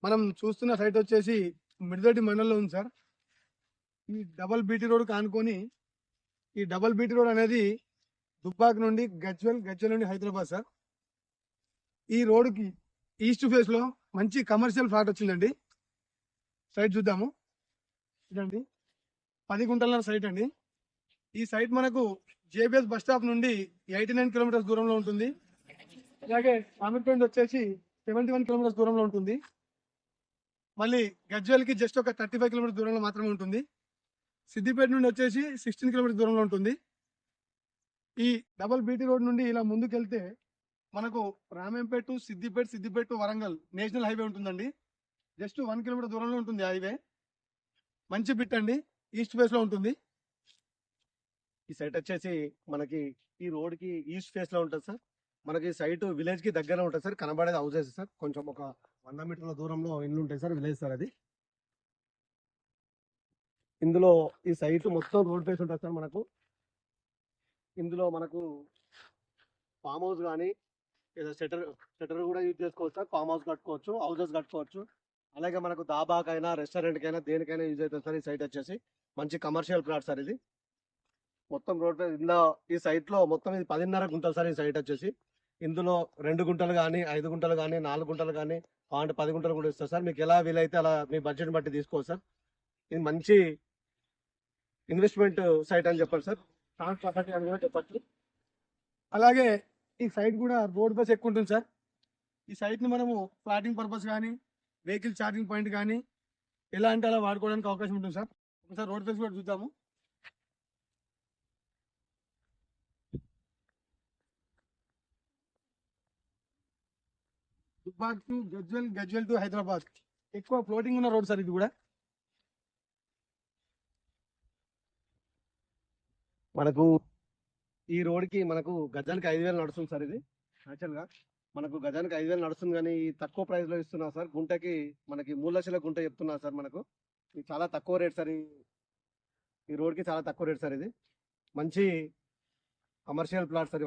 మనం చూస్తున్న సైట్ వచ్చేసి మిడిదొడ్డి మండలంలో ఉంది సార్. ఈ డబల్ బీటీ రోడ్ కానుకొని ఈ డబల్ బీటీ రోడ్ అనేది దుబ్బాక్ నుండి గజ్వెల్ నుండి హైదరాబాద్ సార్. ఈ రోడ్డుకి ఈస్ట్ ఫేస్ లో మంచి కమర్షియల్ ఫ్లాట్ వచ్చిందండి. సైట్ చూద్దాము. ఇదండి 10 గుంటల సైట్ అండి. ఈ సైట్ మనకు జేబీఎస్ బస్ స్టాప్ నుండి 89 కిలోమీటర్స్ దూరంలో ఉంటుంది. అలాగే కామిట్మెంట్ వచ్చేసి 71 కిలోమీటర్స్ దూరంలో ఉంటుంది. మళ్ళీ గజ్వెల్ కి జస్ట్ ఒక 35 కిలోమీటర్స్ దూరంలో మాత్రమే ఉంటుంది. సిద్దిపేట నుండి వచ్చేసి 16 కిలోమీటర్స్ దూరంలో ఉంటుంది. ఈ డబల్ బీటీ రోడ్ నుండి ఇలా ముందుకెళ్తే మనకు రామేంపేట సిద్దిపేట వరంగల్ నేషనల్ హైవే ఉంటుందండి. జస్ట్ 1 కిలోమీటర్ దూరంలో ఉంటుంది హైవే. మంచి బిట్ అండి. ఈస్ట్ ఫేస్ లో ఉంటుంది. ఈ సైట్ వచ్చేసి మనకి ఈ రోడ్ కి ఈస్ట్ ఫేస్ లో ఉంటుంది సార్. మనకి సైట్ విలేజ్ కి దగ్గర ఉంటుంది సార్. కనబడేది హౌసెస్ సార్. కొంచెం ఒక 100 మీటర్ల దూరంలో ఇల్లు ఉంటాయి సార్. విలేజ్ సార్ అది. ఇందులో ఈ సైట్ మొత్తం రోడ్ ఫేస్ ఉంటుంది సార్. ఇందులో మనకు ఫామ్ హౌస్ కానీ ఏదో షటర్ కూడా యూజ్ చేసుకోవచ్చు సార్. ఫామ్ హౌస్ కట్టుకోవచ్చు, హౌసెస్ కట్టుకోవచ్చు. అలాగే మనకు దాబాకైనా రెస్టారెంట్కైనా దేనికైనా యూజ్ అవుతుంది సార్. ఈ సైట్ వచ్చేసి మంచి కమర్షియల్ ప్లాట్ సార్ ఇది. మొత్తం రోడ్ ఇందులో ఈ సైట్ లో మొత్తం ఇది 10.5 గుంటలు సార్. ఈ సైట్ వచ్చేసి ఇందులో 2 గుంటలు కానీ 5 గుంటలు కానీ 4 గుంటలు కానీ 10 గుంటలు కూడా ఇస్తారు సార్. మీకు ఎలా వీలైతే అలా మీ బడ్జెట్ బట్టి తీసుకోవచ్చు సార్. ఇది మంచి ఇన్వెస్ట్మెంట్ సైట్ అని చెప్పారు సార్. ప్రాపర్టీ అని కూడా చెప్పచ్చు. అలాగే ఈ సైట్ కూడా రోడ్ బస్ ఎక్కువ ఉంటుంది సార్. ఈ సైట్ ని మనము ఫ్లాటింగ్ పర్పస్ కానీ వెహికల్ ఛార్జింగ్ పాయింట్ కానీ ఎలా అంటే అలా వాడుకోవడానికి అవకాశం ఉంటుంది సార్. ఒకసారి రోడ్ ఫేస్ కూడా చూద్దాము. దుబ్బాక్ టు గజ్వెల్ టు హైదరాబాద్ ఎక్కువ ఫ్లోటింగ్ ఉన్న రోడ్ సార్ ఇది కూడా. మనకు ఈ రోడ్ కి మనకు గజానికి 5,000 నడుస్తుంది సార్. ఇది యాక్చువల్ గా మనకు గజానికి 5,000 నడుస్తుంది కానీ తక్కువ ప్రైస్ లో ఇస్తున్నా సార్. గుంటకి మనకి 3 లక్షల గుంట చెప్తున్నా సార్. మనకు ఇది చాలా తక్కువ రేట్ సార్. ఈ రోడ్ కి చాలా తక్కువ రేట్ సార్. ఇది మంచి కమర్షియల్ ప్లాట్ సార్.